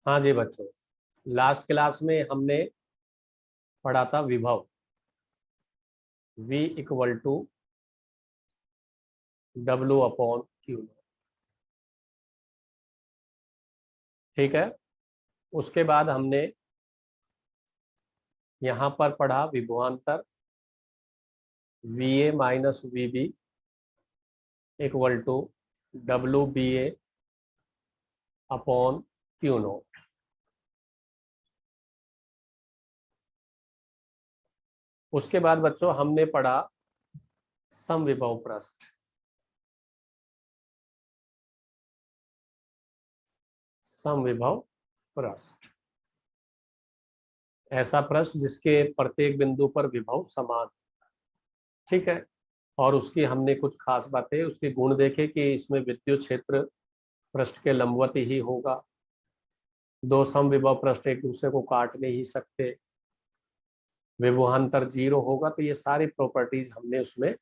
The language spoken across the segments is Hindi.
हाँ जी बच्चों, लास्ट क्लास में हमने पढ़ा था विभव V equal to W upon Q। ठीक है, उसके बाद हमने यहां पर पढ़ा विभवांतर VA माइनस VB equal to WBA upon Q0। उसके बाद बच्चों हमने पढ़ा समविभव पृष्ठ। समविभव पृष्ठ ऐसा पृष्ठ जिसके प्रत्येक बिंदु पर विभव समान। ठीक है, और उसकी हमने कुछ खास बातें, उसके गुण देखे कि इसमें विद्युत क्षेत्र पृष्ठ के लंबवत ही होगा, दो समविभव पृष्ठ एक दूसरे को काट नहीं सकते, विभवांतर 0 होगा। तो ये सारी प्रॉपर्टीज हमने उसमें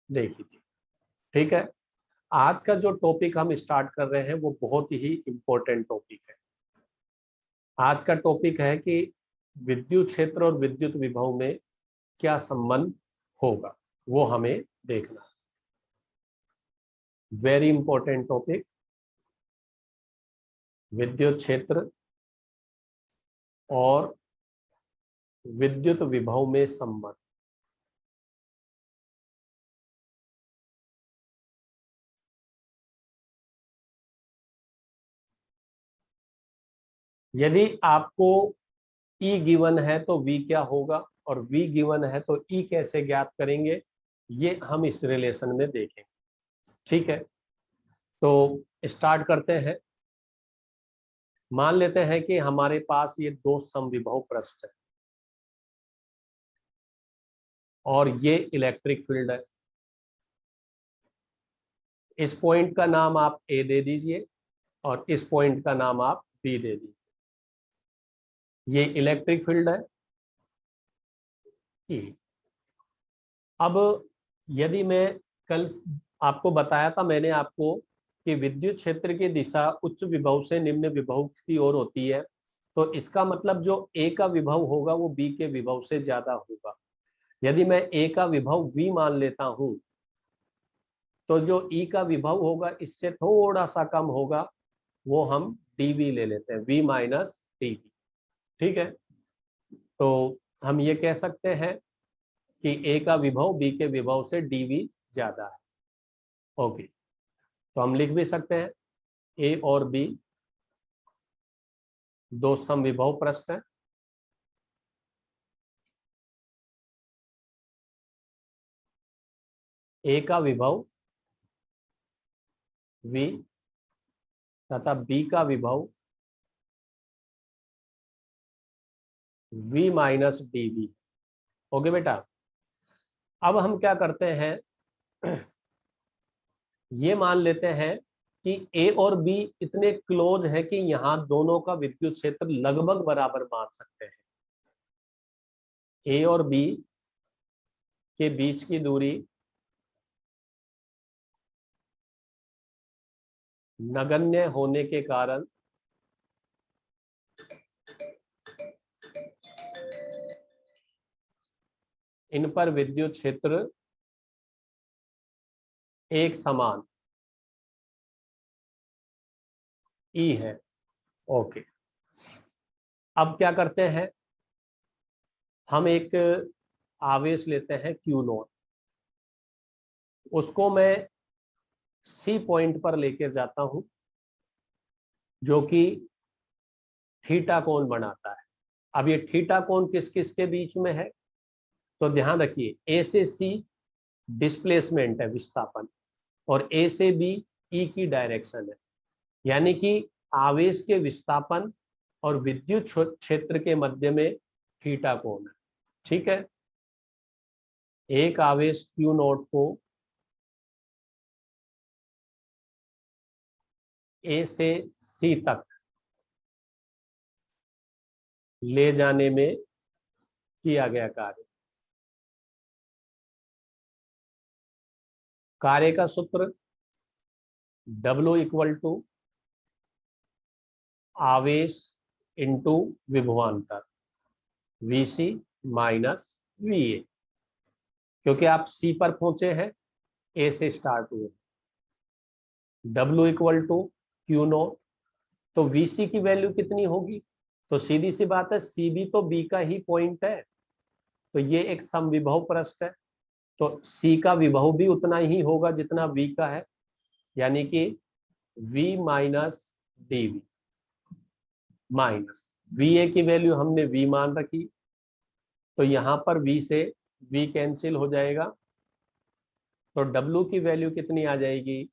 देखी थी। ठीक है, आज का जो टॉपिक हम स्टार्ट कर रहे हैं वो बहुत ही इंपॉर्टेंट टॉपिक है। आज का टॉपिक है कि विद्युत क्षेत्र और विद्युत विभव में क्या संबंध होगा, वो हमें देखना है। वेरी इंपॉर्टेंट टॉपिक, विद्युत क्षेत्र और विद्युत विभव में संबंध। यदि आपको E गिवन है तो V क्या होगा, और V गिवन है तो E कैसे ज्ञात करेंगे, ये हम इस रिलेशन में देखेंगे। ठीक है, तो स्टार्ट करते हैं। मान लेते हैं कि हमारे पास ये दो समविभव पृष्ठ है और ये इलेक्ट्रिक फील्ड है। इस पॉइंट का नाम आप A दे दीजिए और इस पॉइंट का नाम आप B दे दीजिए। ये इलेक्ट्रिक फील्ड है E। अब यदि मैं कल आपको बताया था, मैंने आपको, कि विद्युत क्षेत्र की दिशा उच्च विभव से निम्न विभव की ओर होती है, तो इसका मतलब जो A का विभव होगा वो B के विभव से ज्यादा होगा। यदि मैं A का विभव V मान लेता हूं तो जो E का विभव होगा इससे थोड़ा सा कम होगा, वो हम dV ले लेते हैं, V माइनस dV। ठीक है, तो हम ये कह सकते हैं कि A का विभव B के विभव से dV ज्यादा है। ओके, तो हम लिख भी सकते हैं A और B दो समविभव पृष्ठ हैं। A का विभव V तथा B का विभव V माइनस dV। ओके बेटा, अब हम क्या करते हैं, ये मान लेते हैं कि A और B इतने क्लोज है कि यहां दोनों का विद्युत क्षेत्र लगभग बराबर मान सकते हैं। A और B के बीच की दूरी नगण्य होने के कारण इन पर विद्युत क्षेत्र एक समान E है। ओके, अब क्या करते हैं, हम एक आवेश लेते हैं Q0, उसको मैं C पॉइंट पर लेकर जाता हूं जो कि थीटा कोण बनाता है। अब ये थीटा कोण किस किस के बीच में है, तो ध्यान रखिए, A से C डिस्प्लेसमेंट है, विस्थापन, और A से B E की डायरेक्शन है। यानी कि आवेश के विस्थापन और विद्युत क्षेत्र के मध्य में थीटा कोण है। ठीक है, एक आवेश Q0 को A से C तक ले जाने में किया गया कार्य, कार्य का सूत्र W इक्वल टू आवेश इंटू विभवांतर VC माइनस VA, क्योंकि आप C पर पहुंचे हैं, A से स्टार्ट हुए। W equal to Q naught, तो VC की वैल्यू कितनी होगी? तो सीधी सी बात है, CB तो B का ही पॉइंट है, तो ये एक समविभव पृष्ठ है, तो C का विभव भी उतना ही होगा जितना V का है, यानी कि V minus DV minus VA की वैल्यू हमने V मान रखी, तो यहां पर V से V कैंसिल हो जाएगा, तो W की वैल्यू कितनी आ जाएगी?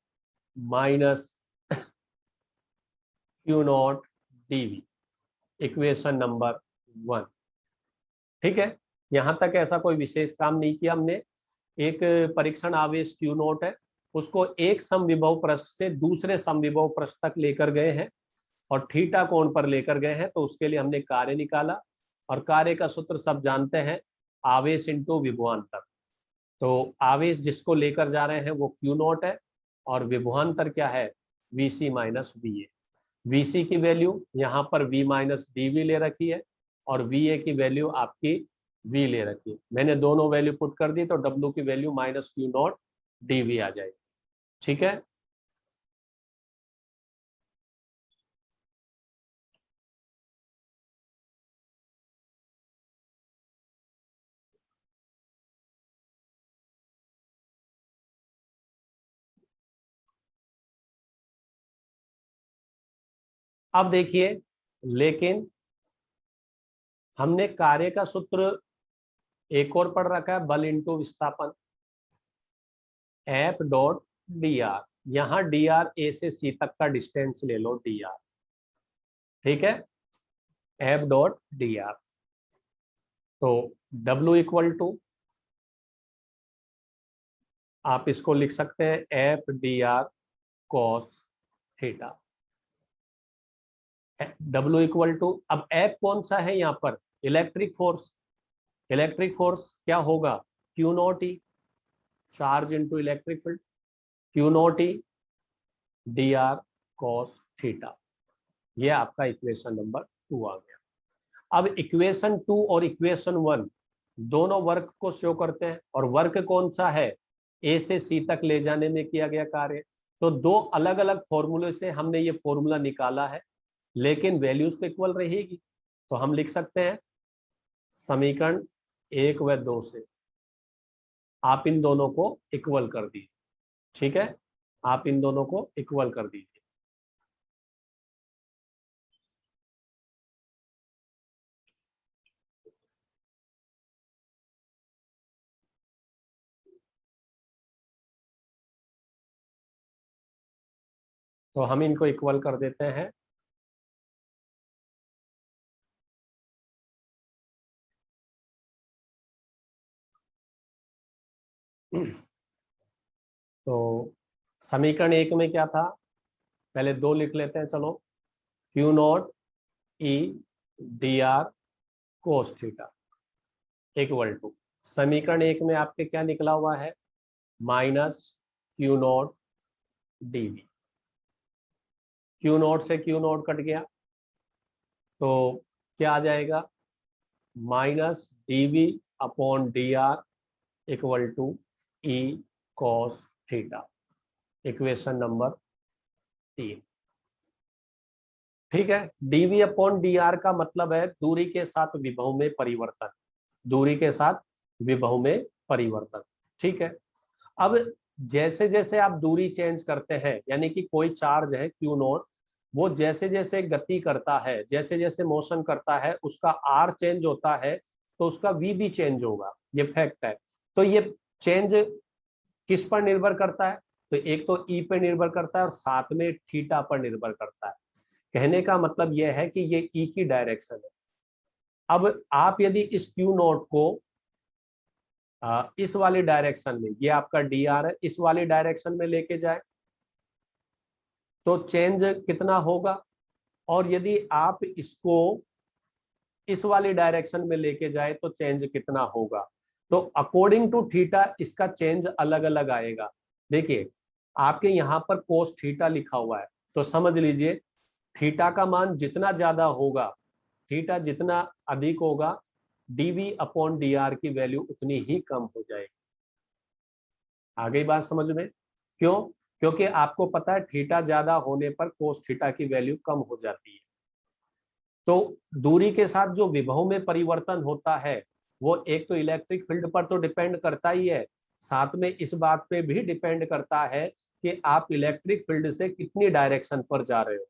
Minus Q not DV, equation number 1। ठीक है, यहां तक ऐसा कोई विशेष काम नहीं किया हमने। एक परीक्षण आवेश क्यू नॉट है, उसको एक समविभव पृष्ठ से दूसरे समविभव पृष्ठ तक लेकर गए हैं और थीटा कोण पर लेकर गए हैं, तो उसके लिए हमने कार्य निकाला, और कार्य का सूत्र सब जानते हैं, आवेश इंटू विभवांतर। तो आवेश जिसको लेकर जा रहे हैं वो क्यू नॉट है, और विभवांतर क्या है? VC minus VA। VC की वैल्यू यहाँ पर V माइनस DV ले रखी है, और VA की वैल्यू आपकी V ले रखी है। मैंने दोनों वैल्यू पुट कर दी, तो W की value minus Q not DV आ जाएगी। ठीक है, अब देखिए, लेकिन हमने कार्य का सूत्र एक और पढ़ रखा है, बल इंटू विस्थापन, F डॉट dr। यहां dr A से C तक का डिस्टेंस ले लो, dr। ठीक है, F डॉट dr, तो W इक्वल टू, आप इसको लिख सकते हैं F dr cos theta. W equal to, अब F कौन सा है यहाँ पर? Electric force. इलेक्ट्रिक फोर्स क्या होगा? Q naught E, charge into electric field, Q naught E dr cos theta. ये आपका इक्वेशन नंबर 2 आ गया। अब इक्वेशन 2 और इक्वेशन 1 दोनों वर्क को शो करते हैं, और वर्क कौन सा है? A से C तक ले जाने में किया गया कार्य। तो दो अलग अलग फॉर्मूले से हमने ये फॉर्मूला निकाला है, लेकिन वैल्यूज तो इक्वल रहेगी, तो हम लिख सकते हैं समीकरण 1 व 2 से आप इन दोनों को इक्वल कर दीजिए। ठीक है, आप इन दोनों को इक्वल कर दीजिए। तो हम इनको इक्वल कर देते हैं। तो समीकरण 1 में क्या था? पहले 2 लिख लेते हैं, चलो। Q naught E dr cos theta equal to, समीकरण 1 में आपके क्या निकला हुआ है? Minus Q naught DV। Q naught से Q नॉट कट गया, तो क्या आ जाएगा? Minus DV upon dr equal to E cos theta, equation number 3। ठीक है, dV अपॉन dr का मतलब है दूरी के साथ विभव में परिवर्तन, दूरी के साथ विभव में परिवर्तन। ठीक है, अब जैसे जैसे आप दूरी चेंज करते हैं, यानी कि कोई चार्ज है Q नॉट, वो जैसे जैसे गति करता है, जैसे जैसे मोशन करता है, उसका R चेंज होता है, तो उसका V भी चेंज होगा, ये फैक्ट है। तो ये चेंज किस पर निर्भर करता है? तो एक तो E पर निर्भर करता है, और साथ में थीटा पर निर्भर करता है। कहने का मतलब यह है कि ये E की डायरेक्शन है। अब आप यदि इस Q नॉट को इस वाली डायरेक्शन में, ये आपका dr है, इस वाली डायरेक्शन में लेके जाए तो चेंज कितना होगा, और यदि आप इसको इस वाली डायरेक्शन में लेके जाए तो चेंज कितना होगा। तो अकॉर्डिंग टू थीटा इसका चेंज अलग अलग आएगा। देखिए, आपके यहाँ पर कोस थीटा लिखा हुआ है, तो समझ लीजिए थीटा का मान जितना ज्यादा होगा थीटा जितना अधिक होगा dv अपॉन dr की वैल्यू उतनी ही कम हो जाएगी। आ गई बात समझ में? क्यों? क्योंकि आपको पता है थीटा ज्यादा होने पर कोस थीटा की वैल्यू कम हो जाती है। तो दूरी के साथ जो विभव में परिवर्तन होता है वो एक तो इलेक्ट्रिक फील्ड पर तो डिपेंड करता ही है, साथ में इस बात पे भी डिपेंड करता है कि आप इलेक्ट्रिक फील्ड से कितनी डायरेक्शन पर जा रहे हो।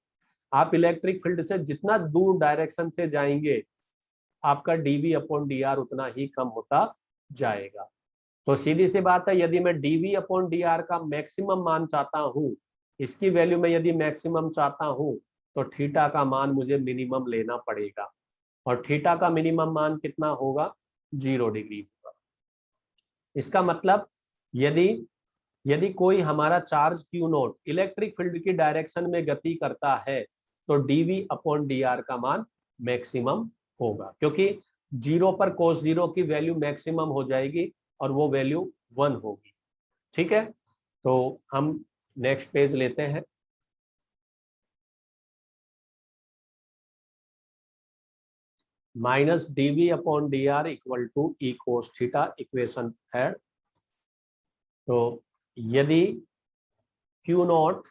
आप इलेक्ट्रिक फील्ड से जितना दूर डायरेक्शन से जाएंगे आपका डीवी अपॉन डी आर उतना ही कम होता जाएगा। तो सीधी सी बात है, यदि मैं डीवी अपॉन डी आर का मैक्सिमम मान चाहता हूं, इसकी वैल्यू में यदि मैक्सिमम चाहता हूं तो थीटा का मान मुझे मिनिमम लेना पड़ेगा, और थीटा का मिनिमम मान कितना होगा? 0 डिग्री होगा। इसका मतलब यदि यदि कोई हमारा charge Q note electric field की डायरेक्शन में गति करता है तो डीवी अपॉन डी आर का मान मैक्सिमम होगा, क्योंकि 0 पर कोस 0 की वैल्यू मैक्सिमम हो जाएगी और वो वैल्यू 1 होगी। ठीक है, तो हम नेक्स्ट पेज लेते हैं। Minus DV upon D R equal to E cos theta, equation third. तो यदि क्यू नॉट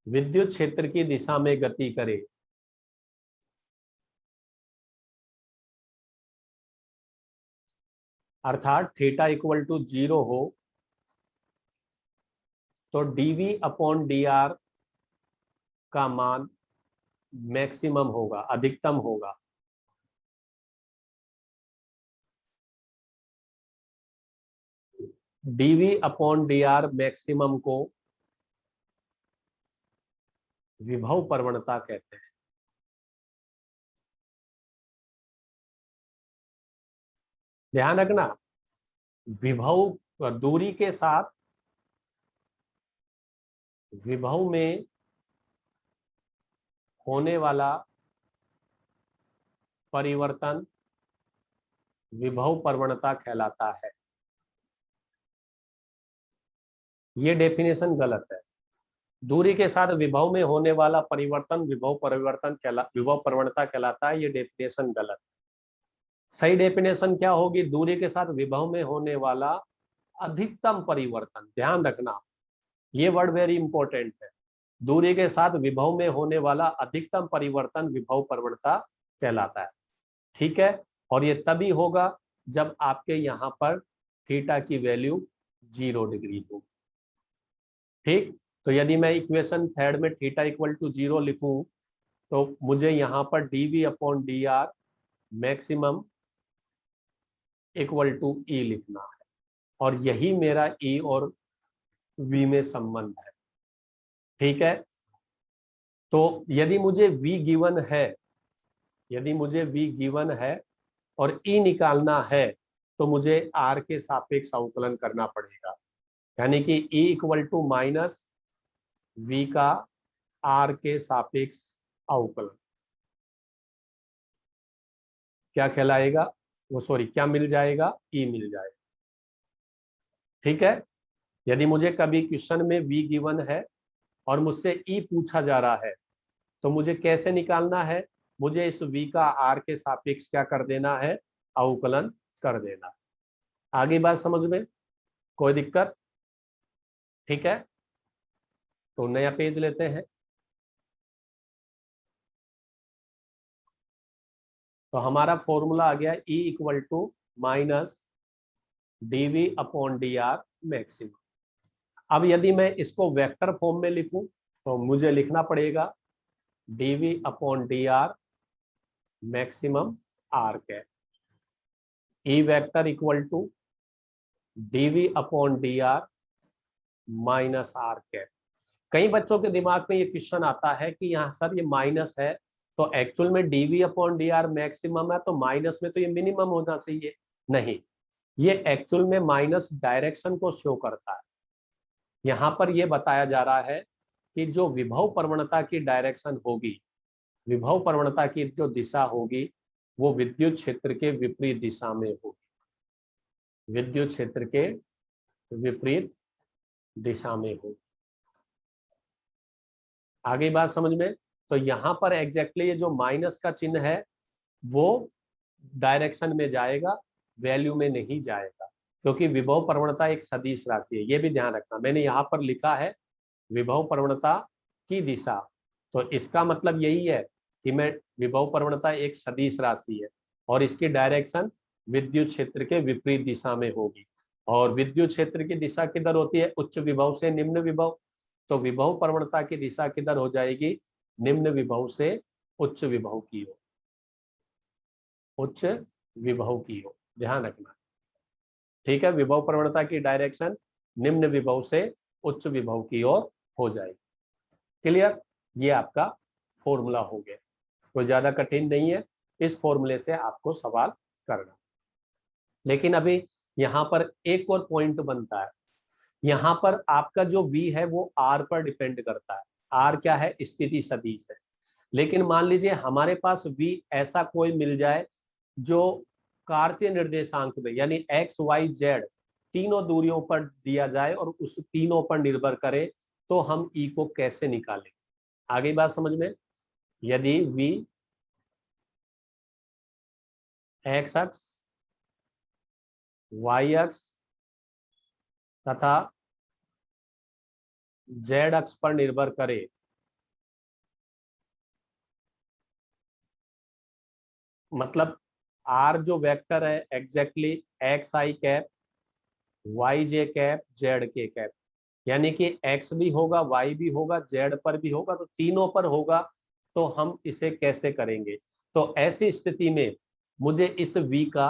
विद्युत क्षेत्र की दिशा में गति करे, अर्थात थीटा इक्वल टू 0 हो, तो डीवी अपॉन डी आर का मान मैक्सिमम होगा, अधिकतम होगा। DV upon D R maximum को विभव प्रवणता कहते हैं। ध्यान रखना, विभव दूरी के साथ विभव में होने वाला परिवर्तन विभव प्रवणता कहलाता है। यह डेफिनेशन गलत है। दूरी के साथ विभव में होने वाला परिवर्तन विभव प्रवणता कहलाता है, यह डेफिनेशन गलत है। सही डेफिनेशन क्या होगी? दूरी के साथ विभव में होने वाला अधिकतम परिवर्तन। ध्यान रखना, ये वर्ड वेरी इंपॉर्टेंट है। दूरी के साथ विभव में होने वाला अधिकतम परिवर्तन विभव प्रवणता कहलाता है। ठीक है, और ये तभी होगा जब आपके यहां पर थीटा की वैल्यू 0 डिग्री हो। ठीक, तो यदि मैं इक्वेशन थर्ड में थीटा इक्वल टू 0 लिखूं तो मुझे यहां पर dv upon D R maximum equal to e लिखना है, और यही मेरा ई और वी में संबंध है। ठीक है, तो यदि मुझे v गिवन है, यदि मुझे v गिवन है और e निकालना है तो मुझे r के सापेक्ष अवकलन करना पड़ेगा, यानी कि e equal to minus v का r के सापेक्ष अवकलन क्या कहलाएगा? वो सॉरी, क्या मिल जाएगा? e मिल जाएगा। ठीक है, यदि मुझे कभी क्वेश्चन में v गिवन है और मुझसे e पूछा जा रहा है तो मुझे कैसे निकालना है? मुझे इस v का r के सापेक्ष क्या कर देना है? अवकलन कर देना। आगे बात समझ में? कोई दिक्कत? ठीक है, तो नया पेज लेते हैं। तो हमारा फॉर्मूला आ गया E equal to minus DV upon D R maximum. अब यदि मैं इसको वेक्टर फॉर्म में लिखूं तो मुझे लिखना पड़ेगा DV upon D R maximum R cap, E vector equal to DV upon D R minus R cap. कई बच्चों के दिमाग में ये क्वेश्चन आता है कि यहाँ सर ये माइनस है तो एक्चुअल में DV upon D R maximum है, तो माइनस में तो ये मिनिमम होना चाहिए। नहीं, ये एक्चुअल में माइनस डायरेक्शन को शो करता है। यहाँ पर ये बताया जा रहा है कि जो विभव प्रवणता की डायरेक्शन होगी, विभव प्रवणता की जो दिशा होगी वो विद्युत क्षेत्र के विपरीत दिशा में होगी, विद्युत क्षेत्र के विपरीत दिशा में होगी। आगे बात समझ में? तो यहाँ पर एग्जैक्टली ये जो माइनस का चिन्ह है वो डायरेक्शन में जाएगा, वैल्यू में नहीं जाएगा, क्योंकि विभव प्रवणता एक सदिश राशि है। ये भी ध्यान रखना, मैंने यहाँ पर लिखा है विभव प्रवणता की दिशा, तो इसका मतलब यही है कि मैं विभव प्रवणता एक सदिश राशि है और इसकी डायरेक्शन विद्युत क्षेत्र के विपरीत दिशा में होगी। और विद्युत क्षेत्र की दिशा किधर होती है? उच्च विभव से निम्न विभव। तो विभव प्रवणता की दिशा किधर हो जाएगी? निम्न विभव से उच्च विभव की ओर, उच्च विभव की ओर, ध्यान रखना। ठीक है, विभव प्रवणता की डायरेक्शन निम्न विभव से उच्च विभव की ओर हो जाएगी। क्लियर? ये आपका फॉर्मूला हो गया, कोई ज्यादा कठिन नहीं है, इस फॉर्मूले से आपको सवाल करना। लेकिन अभी यहाँ पर एक और पॉइंट बनता है, यहाँ पर आपका जो V है वो R पर डिपेंड करता है। R क्या है? स्थिति सदिश है। लेकिन मान लीजिए हमारे पास V ऐसा कोई मिल जाए जो कार्तीय निर्देशांक में, यानी X Y Z तीनों दूरियों पर दिया जाए और उस तीनों पर निर्भर करे, तो हम E को कैसे निकालें? आगे बात समझ में? यदि V X अक्ष, Y अक्ष तथा Z अक्ष पर निर्भर करे, मतलब R जो वेक्टर है exactly x i cap, Y J cap, Z के कैप, यानी कि एक्स भी होगा, वाई भी होगा, जेड पर भी होगा, तो तीनों पर होगा। तो हम इसे कैसे करेंगे? तो ऐसी स्थिति में मुझे इस V का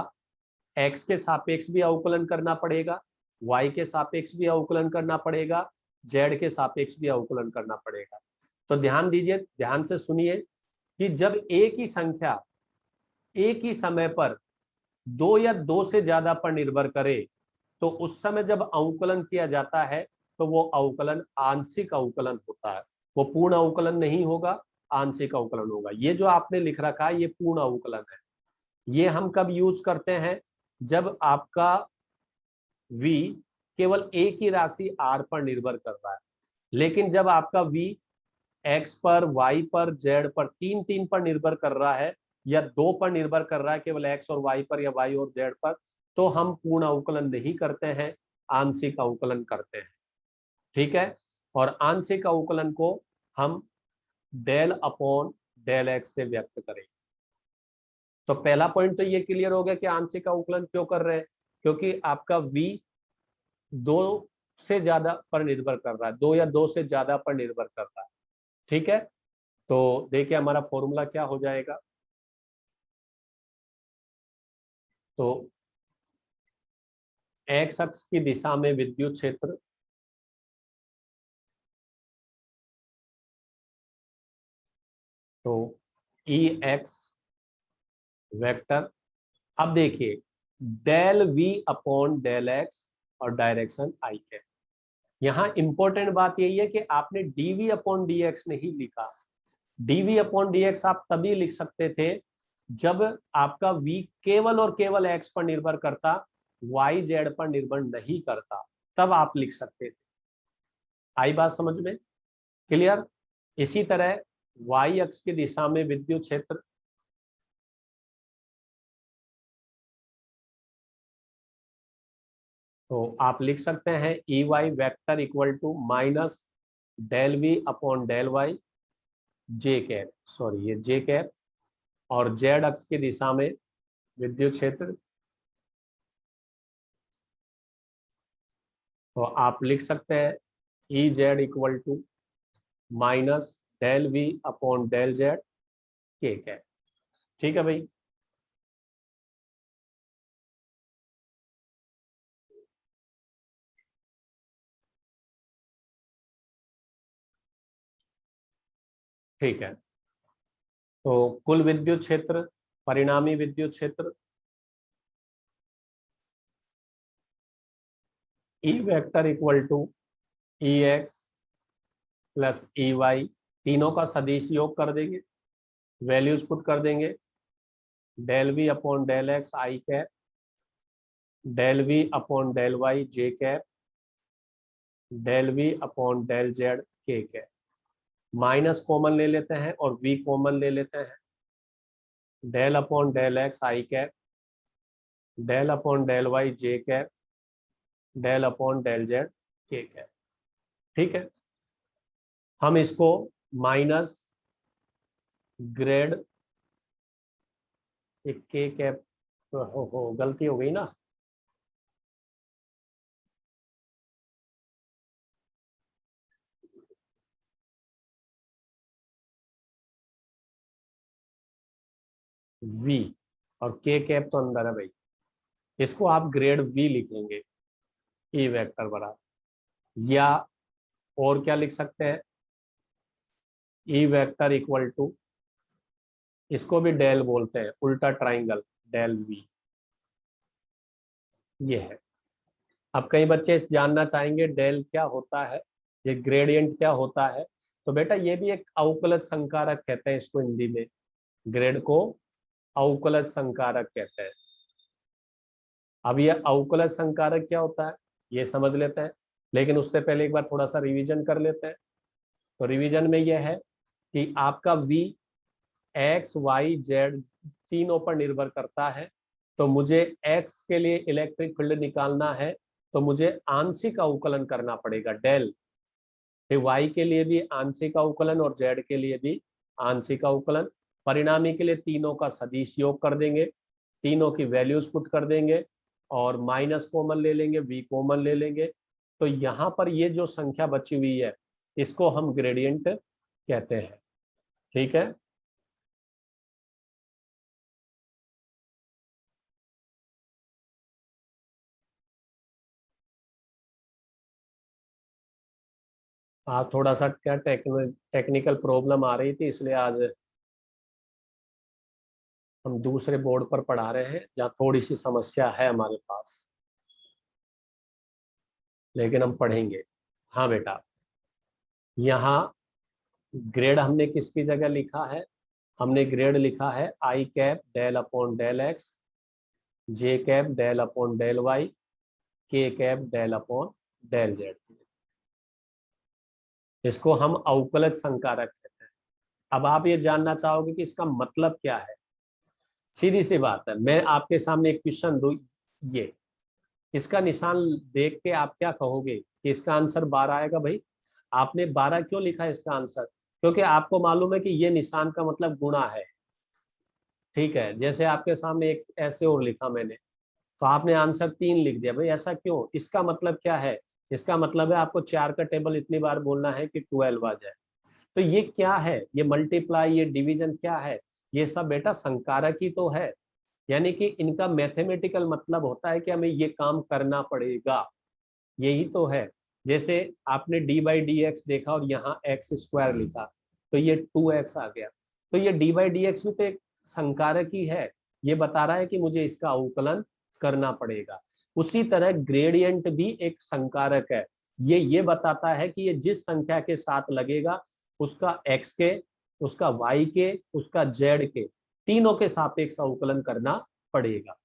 एक्स के सापेक्ष भी अवकलन करना पड़ेगा, वाई के सापेक्ष भी अवकलन करना पड़ेगा, जेड के सापेक्ष भी अवकलन करना पड़ेगा। तो ध्यान दीजिए, ध्यान से सुनिए कि जब एक ही संख्या एक ही समय पर दो या दो से ज्यादा पर निर्भर करे, तो उस समय जब अवकलन किया जाता है तो वो अवकलन आंशिक अवकलन होता है, वो पूर्ण अवकलन नहीं होगा, आंशिक अवकलन होगा। ये जो आपने लिख रखा है ये पूर्ण अवकलन है। ये हम कब यूज करते हैं? जब आपका V केवल एक ही राशि R पर निर्भर कर रहा है, लेकिन जब आपका V X पर, Y पर, Z पर, तीन तीन पर निर्भर कर रहा है या दो पर निर्भर कर रहा है, केवल X और Y पर या Y और Z पर, तो हम पूर्ण अवकलन नहीं करते हैं, आंशिक अवकलन करते हैं। ठीक है, और आंशिक अवकलन को हम डेल अपॉन डेल एक्स से व्यक्त करेंगे। तो पहला पॉइंट तो ये क्लियर हो गया कि आंशिक अवकलन क्यों कर रहे हैं, क्योंकि आपका V दो से ज्यादा पर निर्भर कर रहा है, दो या दो से ज्यादा पर निर्भर कर रहा है। ठीक है, तो देखिए हमारा फॉर्मूला क्या हो जाएगा। तो एक्स अक्ष की दिशा में विद्युत क्षेत्र तो ई एक्स वेक्टर, अब देखिए del V upon del X और डायरेक्शन आई है। यहाँ इंपॉर्टेंट बात यही है कि आपने dV अपॉन dx नहीं लिखा। dV अपॉन dx आप तभी लिख सकते थे जब आपका V केवल और केवल x पर निर्भर करता, y z पर निर्भर नहीं करता, तब आप लिख सकते थे। आई बात समझ में? क्लियर? इसी तरह y अक्ष की दिशा में विद्युत क्षेत्र तो आप लिख सकते हैं E Y vector equal to minus del V upon del Y J cap, sorry ये जे कैप, और जेड अक्ष की दिशा में विद्युत क्षेत्र तो आप लिख सकते हैं E Z equal to minus del V upon del Z के कैप। ठीक है भाई, ठीक है। तो कुल विद्युत क्षेत्र, परिणामी विद्युत क्षेत्र E vector equal to E X plus E Y, तीनों का सदिश योग कर देंगे, वैल्यूज पुट कर देंगे, del V upon del x i cap, del V upon del Y J cap, del V upon del Z के कैप। माइनस कॉमन ले लेते हैं और v कॉमन ले लेते हैं, del upon del x i cap, del upon del Y J cap, del upon del Z के कैप। ठीक है, हम इसको माइनस ग्रेड एक के कैप, हो गलती हो गई ना, v और के कैप तो अंदर है भाई, इसको आप ग्रेड v लिखेंगे, ई वेक्टर बराबर, या और क्या लिख सकते हैं, ई वेक्टर इक्वल टू, इसको भी डेल बोलते हैं, उल्टा ट्राइंगल, डेल v, ये है। अब कई बच्चे जानना चाहेंगे डेल क्या होता है, ये ग्रेडियंट क्या होता है। तो बेटा ये भी एक अवकलज संकारक कहते हैं इसको हिंदी में, ग्रेड को अवकलज संकारक कहते हैं। अब ये अवकलज संकारक क्या होता है ये समझ लेते हैं, लेकिन उससे पहले एक बार थोड़ा सा रिवीजन कर लेते हैं। तो रिवीजन में यह है कि आपका v x y z तीनों पर निर्भर करता है, तो मुझे x के लिए इलेक्ट्रिक फील्ड निकालना है तो मुझे आंशिक अवकलन करना पड़ेगा डेल, फिर y के लिए भी आंशिक अवकलन और z के लिए भी आंशिक अवकलन, परिणामी के लिए तीनों का सदिश योग कर देंगे, तीनों की वैल्यूज पुट कर देंगे और माइनस कॉमन ले लेंगे, v कॉमन ले लेंगे। तो यहाँ पर ये जो संख्या बची हुई है इसको हम ग्रेडियंट कहते हैं। ठीक है, आज थोड़ा सा क्या टेक्निकल प्रॉब्लम आ रही थी, इसलिए आज हम दूसरे बोर्ड पर पढ़ा रहे हैं जहाँ थोड़ी सी समस्या है हमारे पास, लेकिन हम पढ़ेंगे। हाँ बेटा, यहाँ ग्रेड हमने किसकी जगह लिखा है, हमने ग्रेड लिखा है i cap del upon del x, j cap del upon del y, k cap del upon del z. इसको हम अवकलज संकारक कहते हैं। अब आप ये जानना चाहोगे कि इसका मतलब क्या है। सीधी सी बात है, मैं आपके सामने एक क्वेश्चन दूं, ये इसका निशान देख के आप क्या कहोगे कि इसका आंसर 12 आएगा। भाई आपने 12 क्यों लिखा है इसका आंसर, क्योंकि आपको मालूम है कि ये निशान का मतलब गुणा है। ठीक है, जैसे आपके सामने एक ऐसे और लिखा मैंने, तो आपने आंसर 3 लिख दिया। भाई ऐसा क्यों, इसका मतलब क्या है, इसका मतलब है आपको 4 का टेबल इतनी बार बोलना है कि 12 आ जाए। तो ये क्या है, ये मल्टीप्लाई, ये डिवीजन क्या है, ये सब बेटा संकारक ही तो है। यानी कि इनका मैथमेटिकल मतलब होता है कि हमें ये काम करना पड़ेगा, यही तो है। जैसे आपने डी बाई डी एक्स देखा और यहाँ एक्स स्क्वायर लिखा, तो ये 2x आ गया, तो ये डी बाई डी एक्स भी तो एक संकारक ही है, ये बता रहा है कि मुझे इसका अवकलन करना पड़ेगा। उसी तरह ग्रेडियंट भी एक संकारक है, ये बताता है कि ये जिस संख्या के साथ लगेगा उसका x के, उसका y के, उसका z के, तीनों के सापेक्ष अवकलन करना पड़ेगा।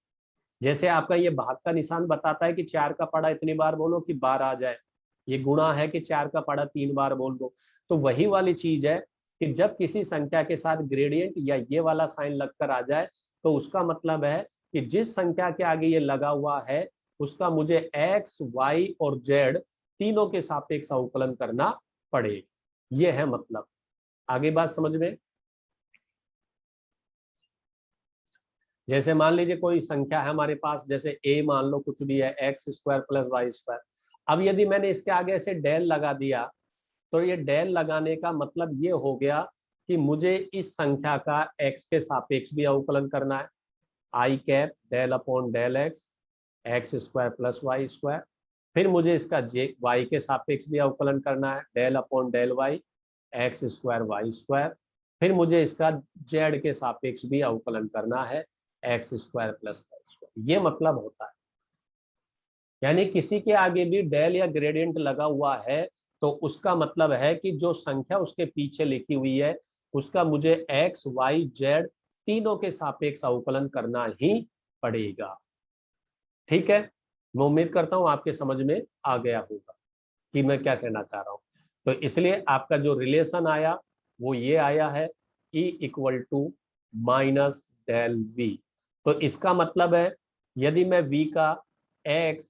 जैसे आपका ये भाग का निशान बताता है कि 4 का पढ़ा इतनी बार बोलो कि 12 आ जाए, ये गुणा है कि 4 का पढ़ा 3 बार बोल दो। तो वही वाली चीज है कि जब किसी संख्या के साथ ग्रेडियंट या ये वाला साइन लगकर आ जाए तो उसका मतलब है कि जिस संख्या के आगे ये लगा हुआ है उसका मुझे x, y और z तीनों के सापेक्ष अवकलन करना पड़ेगा, ये है मतलब। आगे बात समझ में। जैसे मान लीजिए कोई संख्या है हमारे पास, जैसे a मान लो कुछ भी है, X square plus Y square. अब यदि मैंने इसके आगे ऐसे डेल लगा दिया तो ये डेल लगाने का मतलब ये हो गया कि मुझे इस संख्या का x के सापेक्ष भी अवकलन करना है, i cap del upon del x, x square plus Y square. फिर मुझे इसका जे वाई के सापेक्ष भी अवकलन करना है, del upon del Y, X square Y square. फिर मुझे इसका जेड के सापेक्ष भी अवकलन करना है, X square plus Y square. ये मतलब होता है, यानी किसी के आगे भी डेल या ग्रेडियंट लगा हुआ है तो उसका मतलब है कि जो संख्या उसके पीछे लिखी हुई है उसका मुझे एक्स, वाई, जेड तीनों के सापेक्ष अवकलन करना ही पड़ेगा। ठीक है, मैं उम्मीद करता हूं आपके समझ में आ गया होगा कि मैं क्या कहना चाह रहा हूं। तो इसलिए आपका जो रिलेशन आया वो ये आया है, E equal to minus del V। तो इसका मतलब है यदि मैं V का X,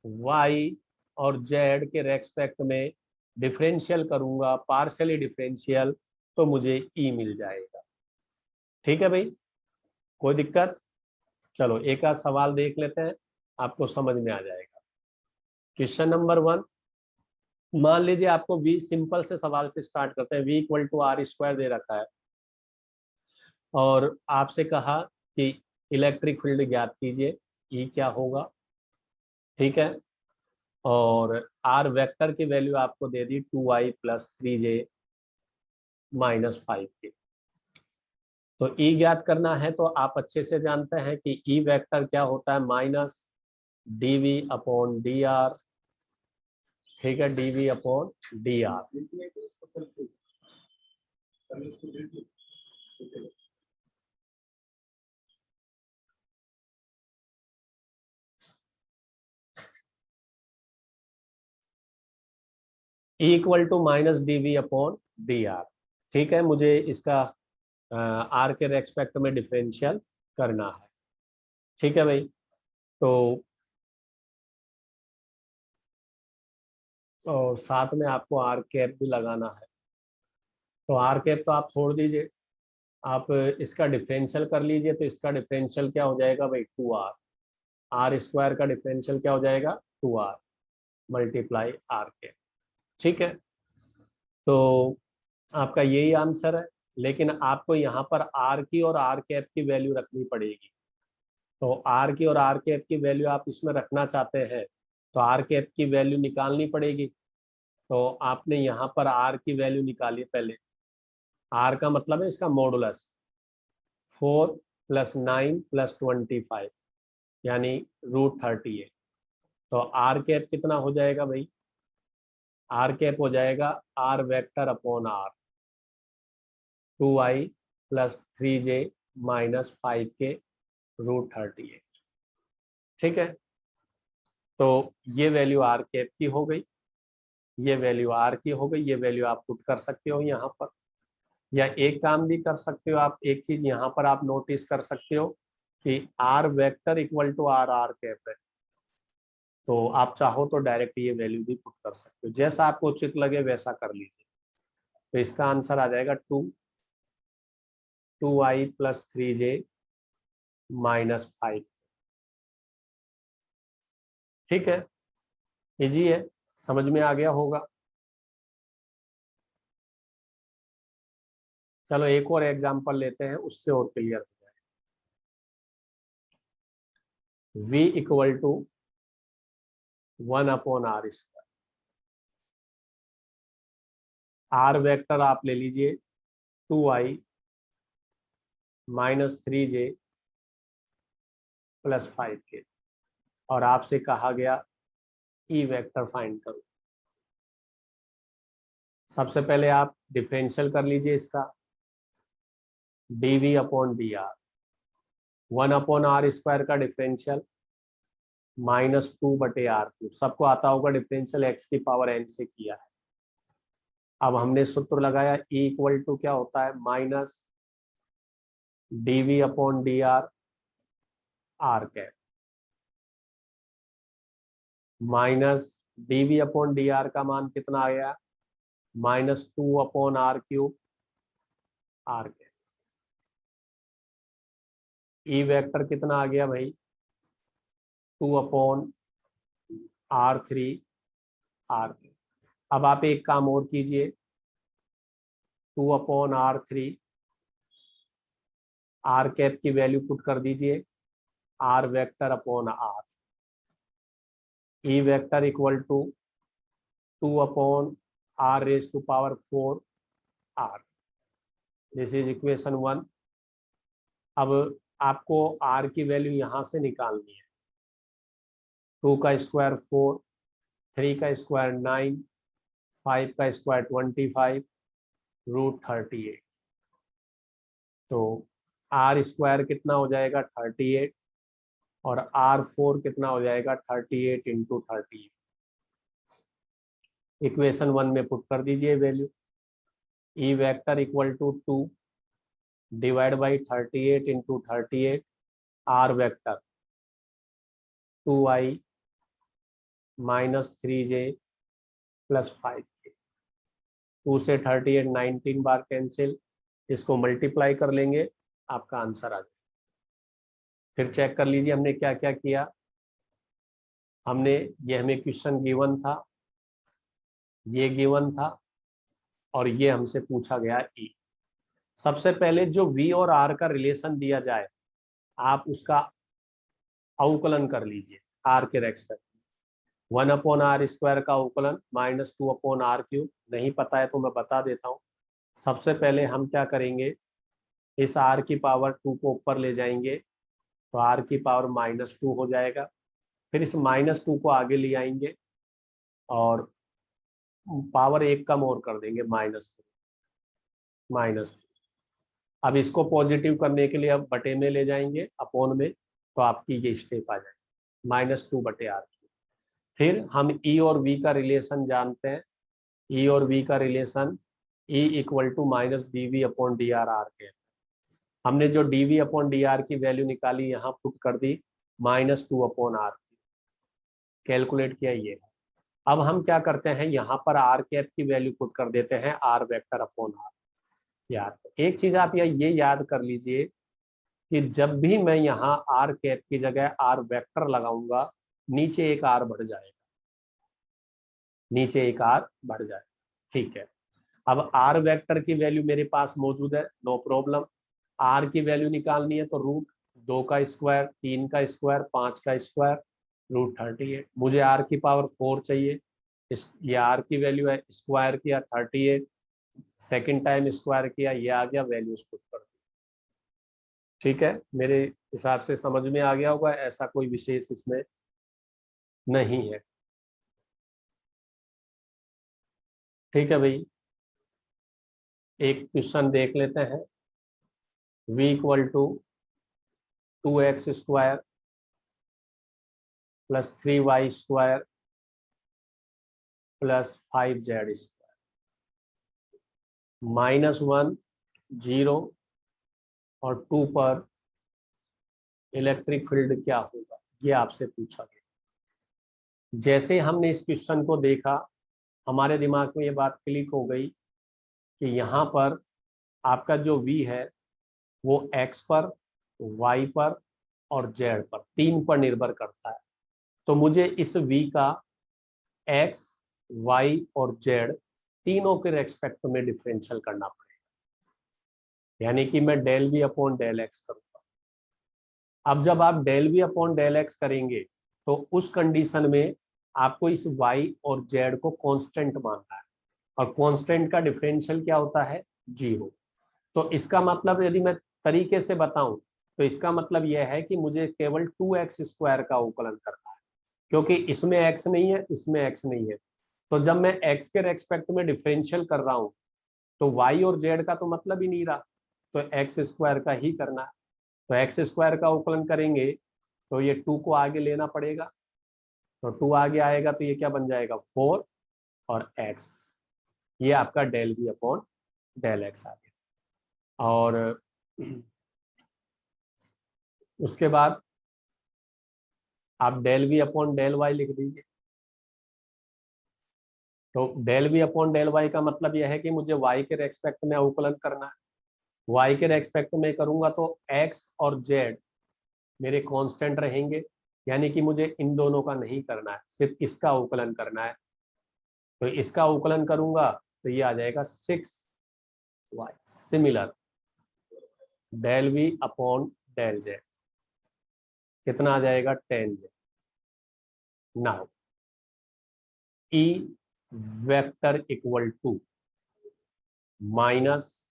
Y और Z के रेस्पेक्ट में डिफरेंशियल करूंगा, पार्शियली डिफरेंशियल, तो मुझे E मिल जाएगा। ठीक है भाई, कोई दिक्कत? चलो एक आध सवाल देख लेते हैं, आपको समझ में आ जाएगा। क्वेश्चन नंबर 1, मान लीजिए आपको V, सिंपल से सवाल से स्टार्ट करते हैं। V equal to r square दे रखा है और आपसे कहा कि इलेक्ट्रिक फील्ड ज्ञात कीजिए, E क्या होगा। ठीक है, और R वेक्टर की वैल्यू आपको दे दी 2i plus 3j minus 5k। तो E ज्ञात करना है तो आप अच्छे से जानते हैं कि E वेक्टर क्या होता है, माइनस dv अपॉन dr। ठीक है, dv upon dr। Equal to minus dv upon dr। ठीक है, मुझे इसका r के रेस्पेक्ट में डिफरेंशियल करना है। ठीक है भाई, तो और साथ में आपको r कैप भी लगाना है। तो r कैप तो आप छोड़ दीजिए, आप इसका डिफरेंशियल कर लीजिए। तो इसका डिफरेंशियल क्या हो जाएगा भाई, 2r। आर स्क्वायर का डिफरेंशियल क्या हो जाएगा, 2r मल्टीप्लाई r कैप। ठीक है, तो आपका यही आंसर है। लेकिन आपको यहाँ पर r की और r कैप की वैल्यू रखनी पड़ेगी। तो r की और r कैप की वैल्यू आप इसमें रखना चाहते हैं तो r कैप की वैल्यू निकालनी पड़ेगी। तो आपने यहाँ पर r की वैल्यू निकाली पहले। r का मतलब है इसका मॉडुलस, 4 प्लस 9 प्लस 25 यानी √38। तो r कैप कितना हो जाएगा भाई, r कैप हो जाएगा r vector upon r, 2i plus 3j minus 5k √38। ठीक है, तो ये वैल्यू r कैप की हो गई, ये वैल्यू r की हो गई। ये वैल्यू आप पुट कर सकते हो यहाँ पर, या एक काम भी कर सकते हो आप। एक चीज यहाँ पर आप नोटिस कर सकते हो कि r vector equal to r cap है। तो आप चाहो तो डायरेक्ट ये वैल्यू भी पुट कर सकते हो, जैसा आपको उचित लगे वैसा कर लीजिए। तो इसका आंसर आ जाएगा 2i प्लस 3j माइनस 5। ठीक है, इजी है, समझ में आ गया होगा। चलो एक और एग्जांपल लेते हैं, उससे और क्लियर हो जाए। v equal to 1 upon r square. r vector आप ले लीजिए 2i minus 3j plus 5k, और आपसे कहा गया ई वेक्टर फाइंड करो। सबसे पहले आप डिफरेंशियल कर लीजिए इसका, dv upon dr। 1 upon r square का डिफरेंशियल -2/r³। सबको आता होगा डिफरेंशियल x की पावर n से किया है। अब हमने सूत्र लगाया, E इक्वल टू क्या होता है, minus dv upon dr r cap, minus dv upon dr का मान कितना आ गया, -2 upon r³ r cap. E vector कितना आ गया भाई, 2 अपॉन r3 r कैप। अब आप एक काम और कीजिए, 2 अपॉन r3 r कैप की वैल्यू पुट कर दीजिए r vector upon r। E vector equal to 2 upon r⁴ r। This is equation 1। अब आपको r की वैल्यू यहां से निकालनी है। 2 का स्क्वायर 4, 3 का स्क्वायर 9, 5 का स्क्वायर 25 √38। तो r स्क्वायर कितना हो जाएगा 38, और r4 कितना हो जाएगा 38 × 38। इक्वेशन 1 में पुट कर दीजिए value, E vector equal to 2 divide by 38 into 38, R vector 2i minus 3j plus 5k। 2 से 38 19 बार कैंसिल, इसको मल्टीप्लाई कर लेंगे, आपका आंसर आ जाएगा। फिर चेक कर लीजिए हमने क्या क्या किया। हमने ये हमें क्वेश्चन गिवन था, ये गिवन था, और ये हमसे पूछा गया ई। सबसे पहले जो v और r का रिलेशन दिया जाए आप उसका अवकलन कर लीजिए r के रेस्पेक्ट में। 1/r² का अवकलन -2/r³। नहीं पता है तो मैं बता देता हूँ। सबसे पहले हम क्या करेंगे, इस r की पावर 2 को ऊपर ले जाएंगे तो r की पावर -2 हो जाएगा। फिर इस -2 को आगे ले आएंगे और पावर 1 कम और कर देंगे, -3। अब इसको पॉजिटिव करने के लिए अब बटे में ले जाएंगे, अपॉन में, तो आपकी ये स्टेप आ जाएगी -2/r। फिर हम ई और वी का रिलेशन जानते हैं। ई और वी का relation E equal to -dv/dr r के। हमने जो dv/dr की वैल्यू निकाली यहाँ पुट कर दी, -2/r कैलकुलेट किया ये। अब हम क्या करते हैं, यहाँ पर r कैप की वैल्यू पुट कर देते हैं r वेक्टर अपॉन r। यार एक चीज आप ये याद कर लीजिए कि जब भी मैं यहाँ r कैप की जगह r वेक्टर लगाऊंगा, नीचे एक r बढ़ जाएगा, नीचे एक r बढ़ जाएगा। ठीक है, अब r वेक्टर की वैल्यू मेरे पास मौजूद है, नो प्रॉब्लम। r की वैल्यू निकालनी है तो √2 का स्क्वायर, 3 का स्क्वायर, 5 का स्क्वायर, √38। मुझे r की पावर 4 चाहिए। ये r की वैल्यू है, स्क्वायर किया 38, सेकेंड टाइम स्क्वायर किया, ये आ गया, वैल्यूज पुट कर दी। ठीक है, मेरे हिसाब से समझ में आ गया होगा, ऐसा कोई विशेष इसमें नहीं है। ठीक है भाई, एक क्वेश्चन देख लेते हैं। v equal to 2x² plus 3y² plus 5z², -1 0 और 2 पर इलेक्ट्रिक फील्ड क्या होगा, ये आपसे पूछा गया। जैसे हमने इस क्वेश्चन को देखा, हमारे दिमाग में ये बात क्लिक हो गई कि यहाँ पर आपका जो v है वो x पर, y पर और z पर, 3 पर निर्भर करता है। तो मुझे इस v का x, y और z तीनों के रेस्पेक्ट में डिफरेंशियल करना पड़ेगा, यानी कि मैं del v अपॉन del x करूंगा। अब जब आप del v अपॉन del x करेंगे तो उस कंडीशन में आपको इस y और z को कांस्टेंट मानना है, और कांस्टेंट का डिफरेंशियल क्या होता है, 0। तो इसका मतलब यदि मैं तरीके से बताऊं तो इसका मतलब यह है कि मुझे केवल 2x² का अवकलन करना है, क्योंकि इसमें x नहीं है, इसमें x नहीं है। तो जब मैं x के रेस्पेक्ट में डिफरेंशियल कर रहा हूं तो y और z का तो मतलब ही नहीं रहा, तो x² का ही करना है। तो x² का अवकलन करेंगे तो ये 2 को आगे लेना पड़ेगा, तो 2 आगे आएगा तो ये क्या बन जाएगा, 4 और x। ये आपका del v अपॉन del x आ गया। और उसके बाद आप del v अपॉन del y लिख दीजिए। तो del v अपॉन del y का मतलब यह है कि मुझे y के रेस्पेक्ट में अवकलन करना है। y के रेस्पेक्ट में करूंगा तो x और z मेरे कांस्टेंट रहेंगे, यानी कि मुझे इन दोनों का नहीं करना है, सिर्फ इसका अवकलन करना है। तो इसका अवकलन करूंगा तो ये आ जाएगा 6y। सिमिलर del v अपॉन del z कितना आ जाएगा, 10z। Now E vector equal to minus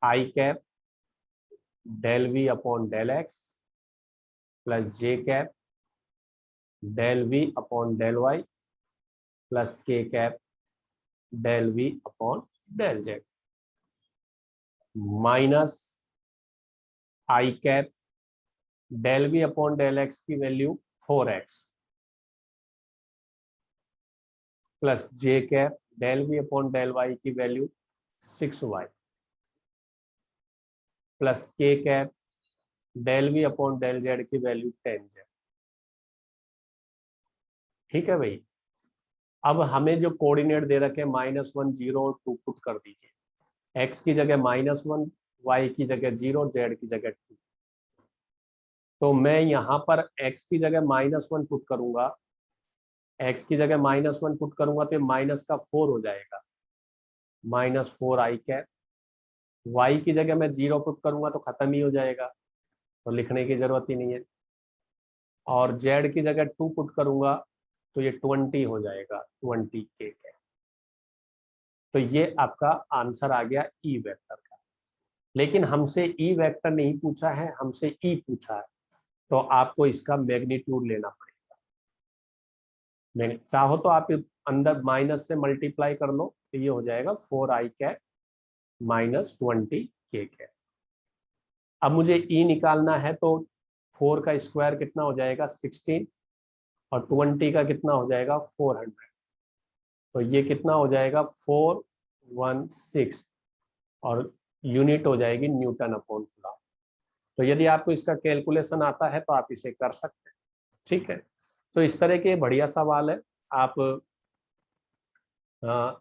I cap del v अपॉन del x plus j cap del v अपॉन del y plus k cap del v अपॉन del z, minus I cap del v अपॉन del x की value 4x plus J cap del V upon del Y की value 6y plus K cap del V upon del Z की वैल्यू 10z। ठीक है भाई। अब हमें जो कोऑर्डिनेट दे रखे -1 0 और 2 पुट कर दीजिए। x की जगह -1, y की जगह 0, z की जगह 2। तो मैं यहाँ पर x की जगह -1 पुट करूंगा, x की जगह -1 पुट करूंगा तो ये माइनस का 4 हो जाएगा, -4i कैप। y की जगह मैं 0 पुट करूंगा तो खत्म ही हो जाएगा, तो लिखने की जरूरत ही नहीं है। और z की जगह 2 पुट करूंगा तो ये 20 हो जाएगा, 20 के कैप। तो ये आपका आंसर आ गया ई वेक्टर का। लेकिन हमसे ई वेक्टर नहीं पूछा है, हमसे ई पूछा है, तो आपको इसका मैग्नीट्यूड लेना पड़ेगा। चाहो तो आप अंदर माइनस से मल्टीप्लाई कर लो, तो ये हो जाएगा 4i कैप -20 के कैप। अब मुझे ई निकालना है, तो 4 का स्क्वायर कितना हो जाएगा 16, और 20 का कितना हो जाएगा 400। तो ये कितना हो जाएगा 416, और यूनिट हो जाएगी न्यूटन अपॉन कूलम। तो यदि आपको इसका कैलकुलेशन आता है तो आप इसे कर सकते हैं। ठीक है, तो इस तरह के बढ़िया सवाल है। आप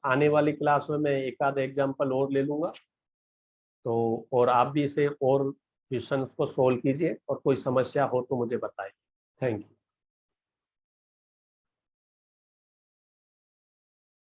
आने वाली क्लास में मैं एक आध एग्जाम्पल और ले लूंगा, तो और आप भी इसे और क्वेश्चंस को सोल्व कीजिए, और कोई समस्या हो तो मुझे बताइए। Thank you.